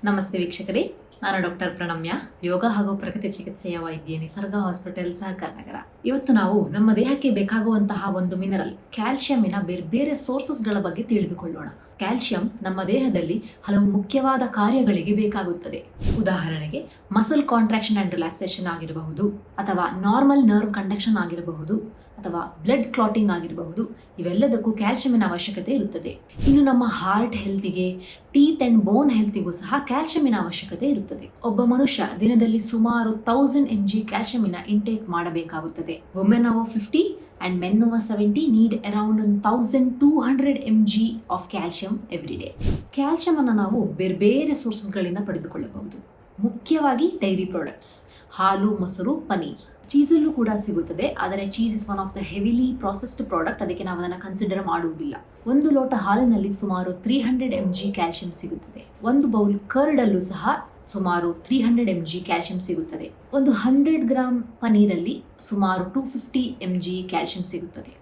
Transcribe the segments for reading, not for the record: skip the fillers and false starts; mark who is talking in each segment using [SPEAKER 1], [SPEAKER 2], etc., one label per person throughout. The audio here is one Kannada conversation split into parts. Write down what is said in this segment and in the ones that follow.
[SPEAKER 1] ನಮಸ್ತೆ ವೀಕ್ಷಕರೇ, ನಾನು ಡಾಕ್ಟರ್ ಪ್ರಣಮ್ಯ, ಯೋಗ ಹಾಗೂ ಪ್ರಕೃತಿ ಚಿಕಿತ್ಸೆಯ ವೈದ್ಯ, ನಿಸರ್ಗ ಹಾಸ್ಪಿಟಲ್, ಸಹಕಾರ ನಗರ. ಇವತ್ತು ನಾವು ನಮ್ಮ ದೇಹಕ್ಕೆ ಬೇಕಾಗುವಂತಹ ಒಂದು ಮಿನರಲ್ ಕ್ಯಾಲ್ಸಿಯಂನ ಬೇರೆ ಬೇರೆ ಸೋರ್ಸಸ್ಗಳ ಬಗ್ಗೆ ತಿಳಿದುಕೊಳ್ಳೋಣ. ಕ್ಯಾಲ್ಸಿಯಂ ನಮ್ಮ ದೇಹದಲ್ಲಿ ಹಲವು ಮುಖ್ಯವಾದ ಕಾರ್ಯಗಳಿಗೆ ಬೇಕಾಗುತ್ತದೆ. ಉದಾಹರಣೆಗೆ ಮಸಲ್ ಕಾಂಟ್ರಾಕ್ಷನ್ ಅಂಡ್ ರಿಲ್ಯಾಕ್ಸೇಷನ್ ಆಗಿರಬಹುದು, ಅಥವಾ ನಾರ್ಮಲ್ ನರ್ವ್ ಕಂಡಕ್ಷನ್ ಆಗಿರಬಹುದು, ಅಥವಾ ಬ್ಲಡ್ ಕ್ಲಾಟಿಂಗ್ ಆಗಿರಬಹುದು. ಇವೆಲ್ಲದಕ್ಕೂ ಕ್ಯಾಲ್ಸಿಯಂನ ಅವಶ್ಯಕತೆ ಇರುತ್ತದೆ. ಇನ್ನು ನಮ್ಮ ಹಾರ್ಟ್ ಹೆಲ್ತಿಗೆ, ಟೀತ್ ಅಂಡ್ ಬೋನ್ ಹೆಲ್ತಿಗೂ ಸಹ ಕ್ಯಾಲ್ಸಿಯಂನ ಅವಶ್ಯಕತೆ ಇರುತ್ತದೆ. ಒಬ್ಬ ಮನುಷ್ಯ ದಿನದಲ್ಲಿ ಸುಮಾರು 1000 mg ಕ್ಯಾಲ್ಸಿಯಂನ ಇಂಟೇಕ್ ಮಾಡಬೇಕಾಗುತ್ತದೆ. Women over 50 and men over 70 need around 1200 mg of calcium every day. Calcium ಅನ್ನು ನಾವು ಬೇರೆ ಬೇರೆ ಸೋರ್ಸಸ್ಗಳಿಂದ ಪಡೆದುಕೊಳ್ಳಬಹುದು. ಮುಖ್ಯವಾಗಿ ಡೈರಿ ಪ್ರಾಡಕ್ಟ್ಸ್, ಹಾಲು, ಮೊಸರು, ಪನೀರ್. ಚೀಸಲ್ಲೂ ಕೂಡ ಸಿಗುತ್ತದೆ, ಆದರೆ cheese is one of the heavily processed product. ಅದಕ್ಕೆ ನಾವು ಅದನ್ನು ಕನ್ಸಿಡರ್ ಮಾಡುವುದಿಲ್ಲ. ಒಂದು ಲೋಟ ಹಾಲಿನಲ್ಲಿ ಸುಮಾರು 300 mg ಕ್ಯಾಲ್ಸಿಯಂ ಸಿಗುತ್ತದೆ. ಒಂದು ಬೌಲ್ ಕರ್ಡಲ್ಲೂ ಸಹ ಸುಮಾರು 300 mg ಕ್ಯಾಲ್ಸಿಯಂ ಸಿಗುತ್ತದೆ. ಒಂದು 100 ಗ್ರಾಮ್ ಪನೀರಲ್ಲಿ ಸುಮಾರು 250 mg ಕ್ಯಾಲ್ಸಿಯಂ ಸಿಗುತ್ತದೆ.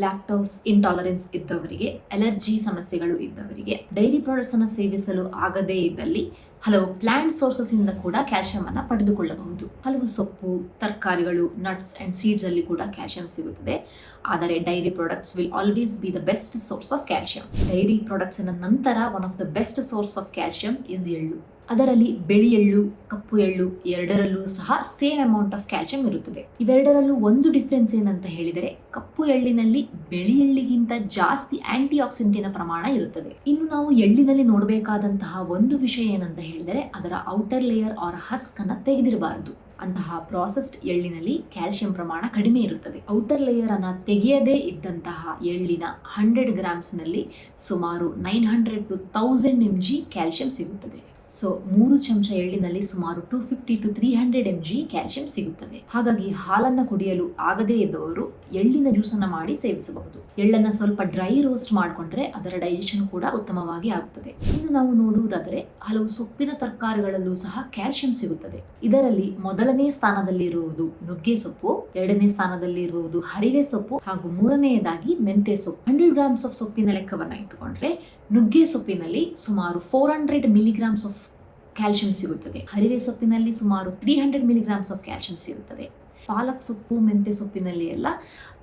[SPEAKER 1] ಲ್ಯಾಕ್ಟೋಸ್ ಇಂಟಾಲರೆನ್ಸ್ ಇದ್ದವರಿಗೆ, ಅಲರ್ಜಿ ಸಮಸ್ಯೆಗಳು ಇದ್ದವರಿಗೆ, ಡೈರಿ ಪ್ರಾಡಕ್ಟ್ಸ್ ಅನ್ನು ಸೇವಿಸಲು ಆಗದೇ ಇದ್ದಲ್ಲಿ ಹಲವು ಪ್ಲಾಂಟ್ ಸೋರ್ಸಸ್ ಇಂದ ಕೂಡ ಕ್ಯಾಲ್ಸಿಯಂ ಅನ್ನು ಪಡೆದುಕೊಳ್ಳಬಹುದು. ಹಲವು ಸೊಪ್ಪು, ತರಕಾರಿಗಳು, ನಟ್ಸ್ ಅಂಡ್ ಸೀಡ್ಸ್ ಅಲ್ಲಿ ಕೂಡ ಕ್ಯಾಲ್ಸಿಯಂ ಸಿಗುತ್ತದೆ. ಆದರೆ dairy products will always be the best source of calcium. Dairy products ನಂತರ one of the best source of calcium is ಎಳ್ಳು. ಅದರಲ್ಲಿ ಬಿಳಿ ಎಳ್ಳು, ಕಪ್ಪು ಎಳ್ಳು ಎರಡರಲ್ಲೂ ಸಹ ಸೇಮ್ ಅಮೌಂಟ್ ಆಫ್ ಕ್ಯಾಲ್ಸಿಯಂ ಇರುತ್ತದೆ. ಇವೆರಡರಲ್ಲೂ ಒಂದು ಡಿಫ್ರೆನ್ಸ್ ಏನಂತ ಹೇಳಿದರೆ, ಕಪ್ಪು ಎಳ್ಳಿನಲ್ಲಿ ಬಿಳಿ ಎಳ್ಳಿಗಿಂತ ಜಾಸ್ತಿ ಆಂಟಿ ಆಕ್ಸಿಡೆಂಟಿನ ಪ್ರಮಾಣ ಇರುತ್ತದೆ. ಇನ್ನು ನಾವು ಎಳ್ಳಿನಲ್ಲಿ ನೋಡಬೇಕಾದಂತಹ ಒಂದು ವಿಷಯ ಏನಂತ ಹೇಳಿದರೆ, ಅದರ ಔಟರ್ ಲೇಯರ್ ಆರ್ ಹಸ್ಕ್ ಅನ್ನ ತೆಗೆದಿರಬಾರದು. ಅಂತಹ ಪ್ರಾಸೆಸ್ಡ್ ಎಳ್ಳಿನಲ್ಲಿ ಕ್ಯಾಲ್ಸಿಯಂ ಪ್ರಮಾಣ ಕಡಿಮೆ ಇರುತ್ತದೆ. ಔಟರ್ ಲೇಯರ್ ಅನ್ನ ತೆಗೆಯದೇ ಇದ್ದಂತಹ ಎಳ್ಳಿನ 100 ಗ್ರಾಮ್ಸ್ ನಲ್ಲಿ ಸುಮಾರು 900 to 1000 mg ಕ್ಯಾಲ್ಸಿಯಂ ಸಿಗುತ್ತದೆ. ಸೊ 3 ಚಮಚ ಎಳ್ಳಿನಲ್ಲಿ ಸುಮಾರು 250 to 300 mg ಕ್ಯಾಲ್ಸಿಯಂ ಸಿಗುತ್ತದೆ. ಹಾಗಾಗಿ ಹಾಲನ್ನು ಕುಡಿಯಲು ಆಗದೇ ಇದ್ದವರು ಎಳ್ಳಿನ ಜ್ಯೂಸನ್ನು ಮಾಡಿ ಸೇವಿಸಬಹುದು. ಎಳ್ಳನ್ನು ಸ್ವಲ್ಪ ಡ್ರೈ ರೋಸ್ಟ್ ಮಾಡಿಕೊಂಡ್ರೆ ಅದರ ಡೈಜೆಷನ್ ಕೂಡ ಉತ್ತಮವಾಗಿ ಆಗುತ್ತದೆ. ಇನ್ನು ನಾವು ನೋಡುವುದಾದರೆ ಹಲವು ಸೊಪ್ಪಿನ ತರಕಾರಿಗಳಲ್ಲೂ ಸಹ ಕ್ಯಾಲ್ಸಿಯಂ ಸಿಗುತ್ತದೆ. ಇದರಲ್ಲಿ ಮೊದಲನೇ ಸ್ಥಾನದಲ್ಲಿರುವುದು ನುಗ್ಗೆ ಸೊಪ್ಪು, ಎರಡನೇ ಸ್ಥಾನದಲ್ಲಿರುವುದು ಹರಿವೆ ಸೊಪ್ಪು, ಹಾಗೂ ಮೂರನೆಯದಾಗಿ ಮೆಂತೆ ಸೊಪ್ಪು. 100 ಗ್ರಾಮ್ಸ್ ಆಫ್ ಸೊಪ್ಪಿನ ಲೆಕ್ಕವನ್ನು ಇಟ್ಟುಕೊಂಡ್ರೆ ನುಗ್ಗೆ ಸೊಪ್ಪಿನಲ್ಲಿ ಸುಮಾರು 400 ಮಿಲಿಗ್ರಾಮ್ಸ್ ಆಫ್ ಕ್ಯಾಲ್ಸಿಯಂ ಸಿಗುತ್ತದೆ. ಹರಿವೆ ಸೊಪ್ಪಿನಲ್ಲಿ ಸುಮಾರು 300 ಮಿಲಿಗ್ರಾಮ್ಸ್ ಆಫ್ ಕ್ಯಾಲ್ಸಿಯಂ ಸಿಗುತ್ತದೆ. ಪಾಲಕ್ ಸೊಪ್ಪು, ಮೆಂತೆ ಸೊಪ್ಪಿನಲ್ಲಿ ಎಲ್ಲ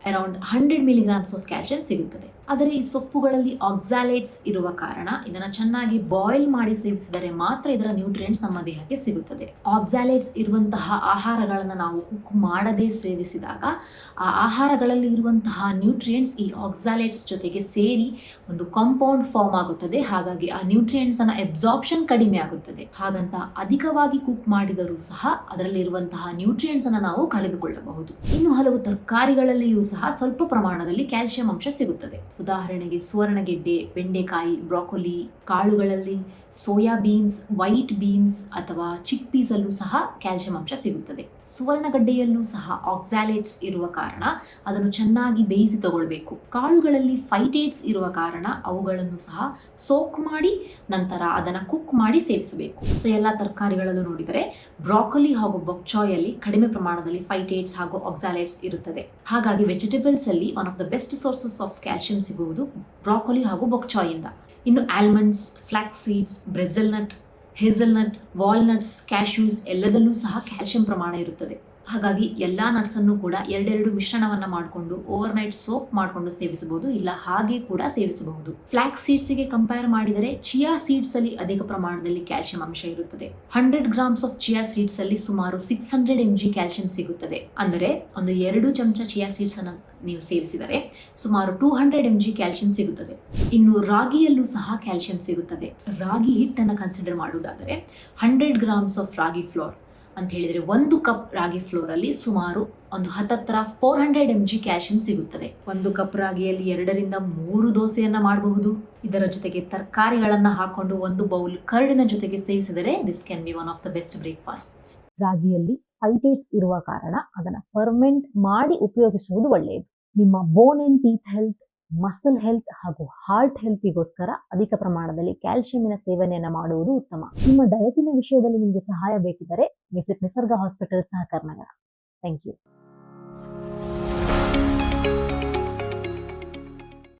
[SPEAKER 1] ಅರೌಂಡ್ 100 ಮಿಲಿಗ್ರಾಮ್ಸ್ ಆಫ್ ಕ್ಯಾಲ್ಸಿಯಂ ಸಿಗುತ್ತದೆ. ಆದರೆ ಈ ಸೊಪ್ಪುಗಳಲ್ಲಿ ಆಕ್ಸಾಲೇಟ್ಸ್ ಇರುವ ಕಾರಣ ಇದನ್ನು ಚೆನ್ನಾಗಿ ಬಾಯ್ಲ್ ಮಾಡಿ ಸೇವಿಸಿದರೆ ಮಾತ್ರ ಇದರ ನ್ಯೂಟ್ರಿಯೆಂಟ್ಸ್ ನಮ್ಮ ದೇಹಕ್ಕೆ ಸಿಗುತ್ತದೆ. ಆಕ್ಸಾಲೇಟ್ಸ್ ಇರುವಂತಹ ಆಹಾರಗಳನ್ನು ನಾವು ಕುಕ್ ಮಾಡದೆ ಸೇವಿಸಿದಾಗ ಆ ಆಹಾರಗಳಲ್ಲಿ ಇರುವಂತಹ ನ್ಯೂಟ್ರಿಯೆಂಟ್ಸ್ ಈ ಆಕ್ಸಾಲೇಟ್ಸ್ ಜೊತೆಗೆ ಸೇರಿ ಒಂದು ಕಾಂಪೌಂಡ್ ಫಾರ್ಮ್ ಆಗುತ್ತದೆ. ಹಾಗಾಗಿ ಆ ನ್ಯೂಟ್ರಿಯೆಂಟ್ಸ್ ಅನ್ನ ಅಬ್ಸಾರ್ಪ್ಷನ್ ಕಡಿಮೆ ಆಗುತ್ತದೆ. ಹಾಗಂತ ಅಧಿಕವಾಗಿ ಕುಕ್ ಮಾಡಿದರೂ ಸಹ ಅದರಲ್ಲಿ ಇರುವಂತಹ ನ್ಯೂಟ್ರಿಯೆಂಟ್ಸ್ ಅನ್ನು ನಾವು ಕಳೆದುಕೊಳ್ಳಬಹುದು. ಇನ್ನು ಹಲವು ತರಕಾರಿಗಳಲ್ಲಿಯೂ ಸಹ ಸ್ವಲ್ಪ ಪ್ರಮಾಣದಲ್ಲಿ ಕ್ಯಾಲ್ಸಿಯಂ ಅಂಶ ಸಿಗುತ್ತದೆ. ಉದಾಹರಣೆಗೆ ಸುವರ್ಣಗೆಡ್ಡೆ, ಬೆಂಡೆಕಾಯಿ, ಬ್ರಾಕೊಲಿ, ಕಾಳುಗಳಲ್ಲಿ ಸೋಯಾ ಬೀನ್ಸ್, ವೈಟ್ ಬೀನ್ಸ್ ಅಥವಾ ಚಿಕ್ ಪೀಸ್ ಅಲ್ಲೂ ಸಹ ಕ್ಯಾಲ್ಸಿಯಂ ಅಂಶ ಸಿಗುತ್ತದೆ. ಸುವರ್ಣಗಡ್ಡೆಯಲ್ಲೂ ಸಹ ಆಕ್ಸಾಲೇಟ್ಸ್ ಇರುವ ಕಾರಣ ಅದನ್ನು ಚೆನ್ನಾಗಿ ಬೇಯಿಸಿ ತಗೊಳ್ಬೇಕು. ಕಾಳುಗಳಲ್ಲಿ ಫೈಟೇಟ್ಸ್ ಇರುವ ಕಾರಣ ಅವುಗಳನ್ನು ಸಹ ಸೋಕ್ ಮಾಡಿ ನಂತರ ಅದನ್ನು ಕುಕ್ ಮಾಡಿ ಸೇವಿಸಬೇಕು. ಸೊ ಎಲ್ಲ ತರಕಾರಿಗಳಲ್ಲೂ ನೋಡಿದರೆ ಬ್ರಾಕೊಲಿ ಹಾಗೂ ಬೊಕ್ಚಾಯ್ ಅಲ್ಲಿ ಕಡಿಮೆ ಪ್ರಮಾಣದಲ್ಲಿ ಫೈಟೇಟ್ಸ್ ಹಾಗೂ ಆಕ್ಸಾಲೇಟ್ಸ್ ಇರುತ್ತದೆ. ಹಾಗಾಗಿ ವೆಜಿಟೇಬಲ್ಸ್ ಅಲ್ಲಿ one of the best sources of calcium ಸಿಗುವುದು ಬ್ರಾಕೊಲಿ ಹಾಗೂ ಬೊಕ್ಚಾಯ್ ಇಂದ. ಇನ್ನು almonds, flax seeds, Brazil nut, hazelnut, walnuts, cashews ಎಲ್ಲದಲ್ಲೂ ಸಹ ಕ್ಯಾಲ್ಸಿಯಂ ಪ್ರಮಾಣ ಇರುತ್ತದೆ. ಹಾಗಾಗಿ ಎಲ್ಲ ನಟ್ಸನ್ನು ಕೂಡ ಎರಡೆರಡು ಮಿಶ್ರಣವನ್ನ ಮಾಡಿಕೊಂಡು ಓವರ್ ನೈಟ್ ಸೋಪ್ ಮಾಡಿಕೊಂಡು ಸೇವಿಸಬಹುದು, ಇಲ್ಲ ಹಾಗೆ ಕೂಡ ಸೇವಿಸಬಹುದು. ಫ್ಲಾಕ್ಸ್ ಸೀಡ್ಸ್ಗೆ ಕಂಪೇರ್ ಮಾಡಿದರೆ ಚಿಯಾ ಸೀಡ್ಸ್ ಅಲ್ಲಿ ಅಧಿಕ ಪ್ರಮಾಣದಲ್ಲಿ ಕ್ಯಾಲ್ಸಿಯಂ ಅಂಶ ಇರುತ್ತದೆ. 100 ಗ್ರಾಮ್ಸ್ ಆಫ್ ಚಿಯಾ ಸೀಡ್ಸ್ ಅಲ್ಲಿ ಸುಮಾರು 600 mg ಕ್ಯಾಲ್ಸಿಯಂ ಸಿಗುತ್ತದೆ. ಅಂದರೆ ಒಂದು 2 ಚಮಚ ಚಿಯಾ ಸೀಡ್ಸ್ ಅನ್ನು ನೀವು ಸೇವಿಸಿದರೆ ಸುಮಾರು 200 mg ಕ್ಯಾಲ್ಸಿಯಂ ಸಿಗುತ್ತದೆ. ಇನ್ನು ರಾಗಿಯಲ್ಲೂ ಸಹ ಕ್ಯಾಲ್ಸಿಯಂ ಸಿಗುತ್ತದೆ. ರಾಗಿ ಹಿಟ್ಟನ್ನು ಕನ್ಸಿಡರ್ ಮಾಡುವುದಾದರೆ 100 ಗ್ರಾಮ್ಸ್ ಆಫ್ ರಾಗಿ ಫ್ಲೋರ್ ಅಂತ ಹೇಳಿದರೆ 1 ಕಪ್ ರಾಗಿ ಫ್ಲೋರ್ ಅಲ್ಲಿ ಸುಮಾರು ಒಂದು 400 mg ಕ್ಯಾಲ್ಸಿಯಂ ಸಿಗುತ್ತದೆ. 1 ಕಪ್ ರಾಗಿಯಲ್ಲಿ 2 ರಿಂದ 3 ದೋಸೆಯನ್ನ ಮಾಡಬಹುದು. ಇದರ ಜೊತೆಗೆ ತರಕಾರಿಗಳನ್ನ ಹಾಕೊಂಡು 1 ಬೌಲ್ ಕರ್ಡಿನ ಜೊತೆಗೆ ಸೇವಿಸಿದರೆ this can be one of the best breakfasts. ರಾಗಿಯಲ್ಲಿ ಫೈಟೇಟ್ಸ್ ಇರುವ ಕಾರಣ ಅದನ್ನು ಫರ್ಮೆಂಟ್ ಮಾಡಿ ಉಪಯೋಗಿಸುವುದು ಒಳ್ಳೆಯದು. ನಿಮ್ಮ bone and teeth health, muscle health ಹಾಗೂ ಹಾರ್ಟ್ ಹೆಲ್ತಿಗೋಸ್ಕರ ಅಧಿಕ ಪ್ರಮಾಣದಲ್ಲಿ ಕ್ಯಾಲ್ಸಿಯಂನ ಸೇವನೆಯನ್ನು ಮಾಡುವುದು ಉತ್ತಮ. ನಿಮ್ಮ ಡಯಟಿನ ವಿಷಯದಲ್ಲಿ ನಿಮಗೆ ಸಹಾಯ ಬೇಕಿದ್ದರೆ ವಿಸಿಟ್ ನಿಸರ್ಗ ಹಾಸ್ಪಿಟಲ್, ಸಹಕಾರ ನಗರ. Thank you.